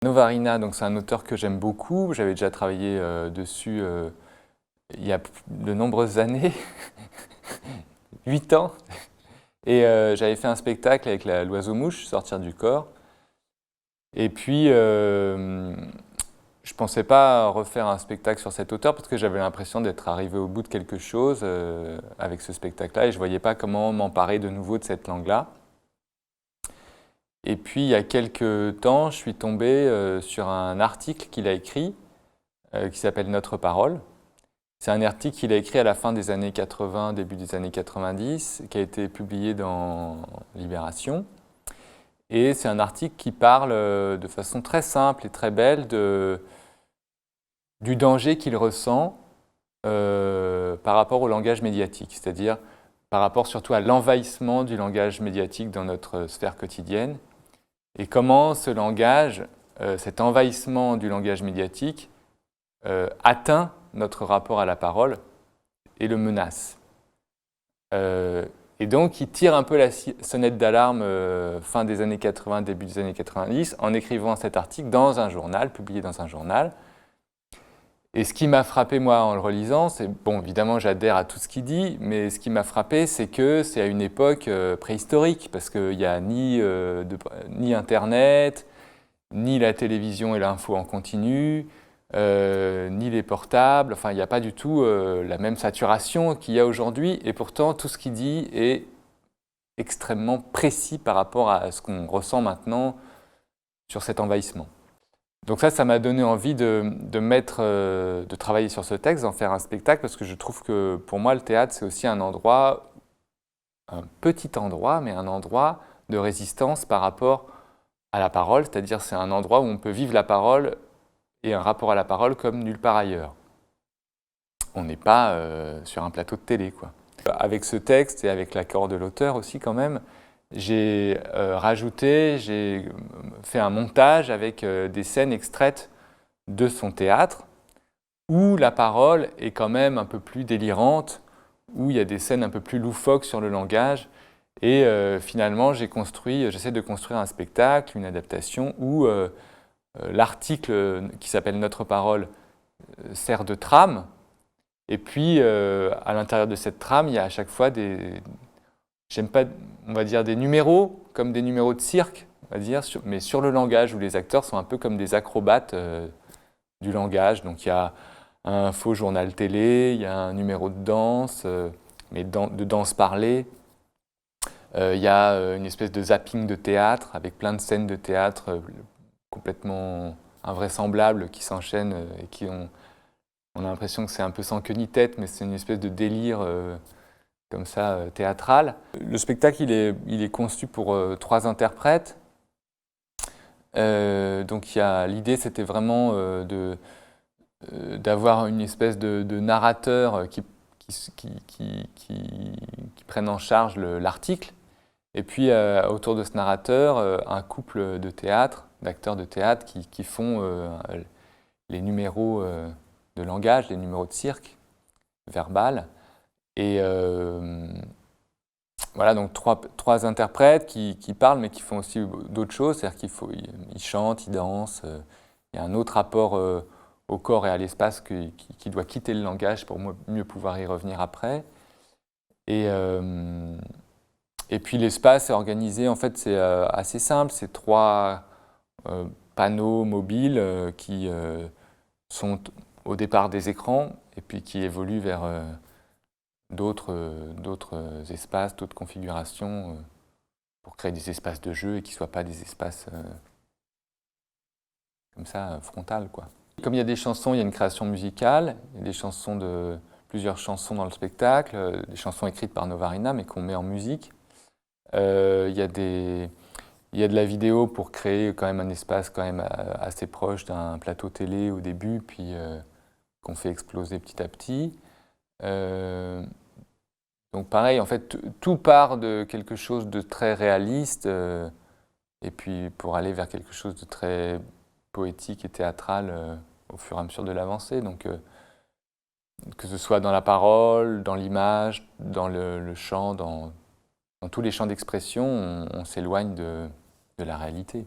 Novarina, donc c'est un auteur que j'aime beaucoup. J'avais déjà travaillé dessus il y a de nombreuses années, 8 ans. Et j'avais fait un spectacle avec l'oiseau-mouche, Sortir du corps. Et puis, je ne pensais pas refaire un spectacle sur cet auteur parce que j'avais l'impression d'être arrivé au bout de quelque chose avec ce spectacle-là et je ne voyais pas comment m'emparer de nouveau de cette langue-là. Et puis, il y a quelques temps, je suis tombé sur un article qu'il a écrit qui s'appelle Notre parole. C'est un article qu'il a écrit à la fin des années 80, début des années 90, qui a été publié dans Libération. Et c'est un article qui parle de façon très simple et très belle du danger qu'il ressent par rapport au langage médiatique, c'est-à-dire par rapport surtout à l'envahissement du langage médiatique dans notre sphère quotidienne, et comment ce langage, cet envahissement du langage médiatique, atteint notre rapport à la parole et le menace. Et donc, il tire un peu la sonnette d'alarme fin des années 80, début des années 90, en écrivant cet article dans un journal, publié dans un journal. Et ce qui m'a frappé, moi, en le relisant, c'est, bon, évidemment, j'adhère à tout ce qu'il dit, mais ce qui m'a frappé, c'est que c'est à une époque préhistorique, parce qu'il n'y a ni Internet, ni la télévision et l'info en continu, ni les portables, enfin, il n'y a pas du tout la même saturation qu'il y a aujourd'hui, et pourtant, tout ce qu'il dit est extrêmement précis par rapport à ce qu'on ressent maintenant sur cet envahissement. Donc ça m'a donné envie de travailler sur ce texte, d'en faire un spectacle, parce que je trouve que pour moi, le théâtre, c'est aussi un endroit, un petit endroit, mais un endroit de résistance par rapport à la parole, c'est-à-dire c'est un endroit où on peut vivre la parole et un rapport à la parole comme nulle part ailleurs. On n'est pas sur un plateau de télé, quoi. Avec ce texte et avec l'accord de l'auteur aussi quand même, j'ai fait un montage avec des scènes extraites de son théâtre où la parole est quand même un peu plus délirante, où il y a des scènes un peu plus loufoques sur le langage. Et finalement, j'essaie de construire un spectacle, une adaptation où l'article qui s'appelle Notre parole sert de trame. Et puis, à l'intérieur de cette trame, il y a à chaque fois on va dire des numéros, comme des numéros de cirque, on va dire, mais sur le langage, où les acteurs sont un peu comme des acrobates du langage. Donc il y a un faux journal télé, il y a un numéro de danse, mais de danse parlée. Il y a une espèce de zapping de théâtre, avec plein de scènes de théâtre complètement invraisemblables qui s'enchaînent et on a l'impression que c'est un peu sans queue ni tête, mais c'est une espèce de délire comme ça, théâtral. Le spectacle, il est conçu pour 3 interprètes. Donc l'idée, c'était vraiment d'avoir une espèce de narrateur qui prenne en charge l'article. Et puis, autour de ce narrateur, un couple de théâtre, d'acteurs de théâtre qui font les numéros de langage, les numéros de cirque, verbal. Et voilà, donc trois interprètes qui parlent, mais qui font aussi d'autres choses. C'est-à-dire qu'ils chantent, ils dansent. Il y a un autre rapport au corps et à l'espace qui doit quitter le langage pour mieux pouvoir y revenir après. Et puis l'espace est organisé, en fait, c'est assez simple. C'est 3 panneaux mobiles qui sont au départ des écrans et puis qui évoluent vers d'autres espaces, d'autres configurations pour créer des espaces de jeu et qui ne soient pas des espaces comme ça, frontales, quoi. Comme il y a des chansons, il y a une création musicale, il y a plusieurs chansons dans le spectacle, des chansons écrites par Novarina mais qu'on met en musique. Il y a de la vidéo pour créer quand même un espace quand même assez proche d'un plateau télé au début, puis qu'on fait exploser petit à petit. Donc pareil, en fait, tout part de quelque chose de très réaliste, et puis pour aller vers quelque chose de très poétique et théâtral au fur et à mesure de l'avancée. Donc que ce soit dans la parole, dans l'image, dans le chant, dans tous les champs d'expression, on s'éloigne de la réalité.